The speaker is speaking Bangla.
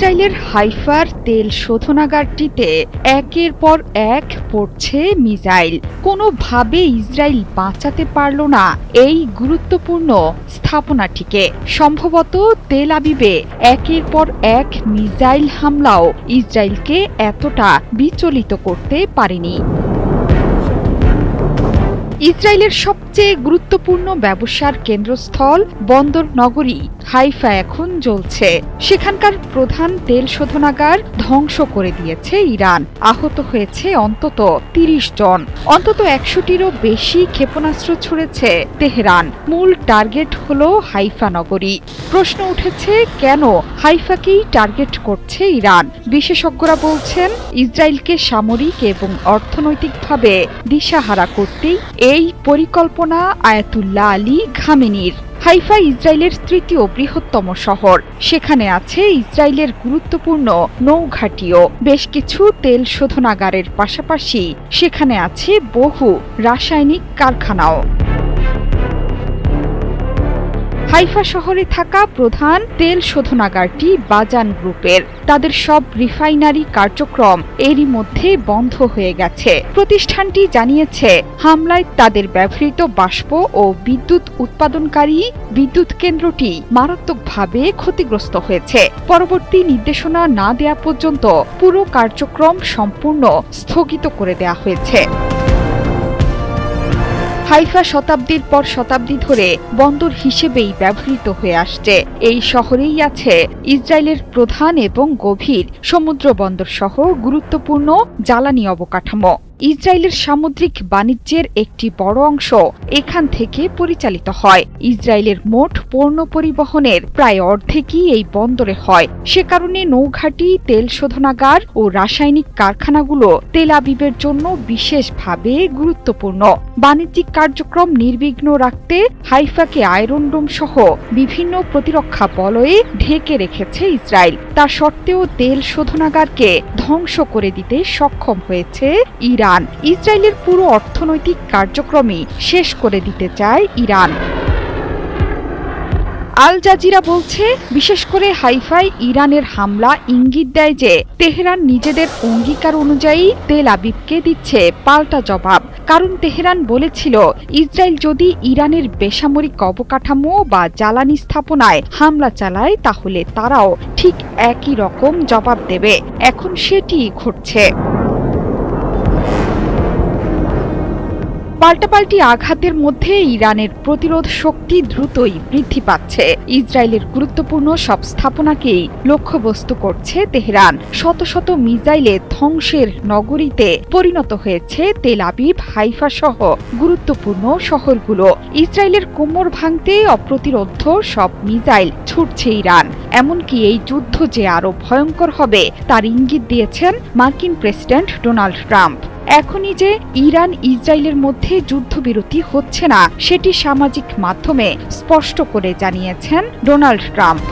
ইসরায়েলের হাইফার তেল শোধনাগারটিতে একের পর এক পড়ছে মিসাইল। কোনোভাবে ইসরায়েল বাঁচাতে পারল না এই গুরুত্বপূর্ণ স্থাপনাটিকে। সম্ভবত তেল আবিবে একের পর এক মিসাইল হামলাও ইসরায়েলকে এতটা বিচলিত করতে পারেনি। ইসরায়েলের সবচেয়ে গুরুত্বপূর্ণ ব্যবসার কেন্দ্রস্থল বন্দর নগরী হাইফা এখন জ্বলছে। সেখানকার প্রধান তেল শোধনাগার ধ্বংস করে দিয়েছে ইরান। আহত হয়েছে অন্তত ৩০ জন। অন্তত ১০০টিরও বেশি ক্ষেপণাস্ত্র ছুড়েছে তেহরান। মূল টার্গেট হল হাইফা নগরী। প্রশ্ন উঠেছে, কেন হাইফাকেই টার্গেট করছে ইরান? বিশেষজ্ঞরা বলছেন, ইসরায়েলকে সামরিক এবং অর্থনৈতিকভাবে দিশাহারা করতেই এই পরিকল্পনা আয়াতুল্লাহ আলী খামেনির। হাইফা ইসরায়েলের তৃতীয় বৃহত্তম শহর। সেখানে আছে ইসরায়েলের গুরুত্বপূর্ণ নৌঘাঁটিও। বেশ কিছু তেল শোধনাগারের পাশাপাশি সেখানে আছে বহু রাসায়নিক কারখানাও। হাইফা শহরে থাকা প্রধান তেল শোধনাগারটি বাজান গ্রুপের। তাদের সব রিফাইনারি কার্যক্রম এরই মধ্যে বন্ধ হয়ে গেছে। প্রতিষ্ঠানটি জানিয়েছে, হামলায় তাদের ব্যবহৃত বাষ্প ও বিদ্যুৎ উৎপাদনকারী বিদ্যুৎ কেন্দ্রটি মারাত্মকভাবে ক্ষতিগ্রস্ত হয়েছে। পরবর্তী নির্দেশনা না দেয়া পর্যন্ত পুরো কার্যক্রম সম্পূর্ণ স্থগিত করে দেয়া হয়েছে। হাইফা শতাব্দীর পর শতাব্দী ধরে বন্দর হিসেবেই ব্যবহৃত হয়ে আসছে। এই শহরেই আছে ইসরায়েলের প্রধান এবং গভীর সমুদ্র বন্দর সহ গুরুত্বপূর্ণ জ্বালানি অবকাঠামো। ইসরায়েলের সামুদ্রিক বাণিজ্যের একটি বড় অংশ এখান থেকে পরিচালিত হয়। ইসরায়েলের মোট পণ্য পরিবহনের প্রায় অর্ধেকই এই বন্দরে হয়। সে কারণে নৌঘাঁটি, তেল শোধনাগার ও রাসায়নিক কারখানাগুলো তেল আবিবের জন্য বিশেষভাবে গুরুত্বপূর্ণ। বাণিজ্যিক কার্যক্রম নির্বিঘ্ন রাখতে হাইফাকে আয়রন ডোম সহ বিভিন্ন প্রতিরক্ষা বলয়ে ঢেকে রেখেছে ইসরায়েল। তা সত্ত্বেও তেল শোধনাগারকে ধ্বংস করে দিতে সক্ষম হয়েছে ইরান। ইসরায়েলের পুরো অর্থনৈতিক কার্যক্রমই শেষ করে দিতে চায় ইরান। আল জাজিরা বলছে, বিশেষ করে হাইফায় ইরানের হামলা ইঙ্গিত দেয় যে তেহরান নিজেদের অঙ্গীকার অনুযায়ী তেল আবিবকে দিচ্ছে পাল্টা জবাব। কারণ তেহরান বলেছিল, ইসরায়েল যদি ইরানের বেসামরিক অবকাঠামো বা জ্বালানি স্থাপনায় হামলা চালায় তাহলে তারাও ঠিক একই রকম জবাব দেবে। এখন সেটিই ঘটছে। পাল্টাপাল্টি আঘাতের মধ্যে ইরানের প্রতিরোধ শক্তি দ্রুতই বৃদ্ধি পাচ্ছে। ইসরায়েলের গুরুত্বপূর্ণ সব স্থাপনাকেই লক্ষ্যবস্তু করছে তেহরান। শত শত মিসাইলে ধ্বংসের নগরীতে পরিণত হয়েছে তেল আবিব, হাইফা সহ গুরুত্বপূর্ণ শহরগুলো। ইসরায়েলের কোমর ভাঙতে অপ্রতিরোধ্য সব মিসাইল ছুটছে ইরান। এমনকি এই যুদ্ধ যে আরো ভয়ঙ্কর হবে তার ইঙ্গিত দিয়েছেন মার্কিন প্রেসিডেন্ট ডোনাল্ড ট্রাম্প। এখনই যে ইরান ইসরায়েলের মধ্যে যুদ্ধবিরতি হচ্ছে না সেটি সামাজিক মাধ্যমে স্পষ্ট করে জানিয়েছেন ডোনাল্ড ট্রাম্প।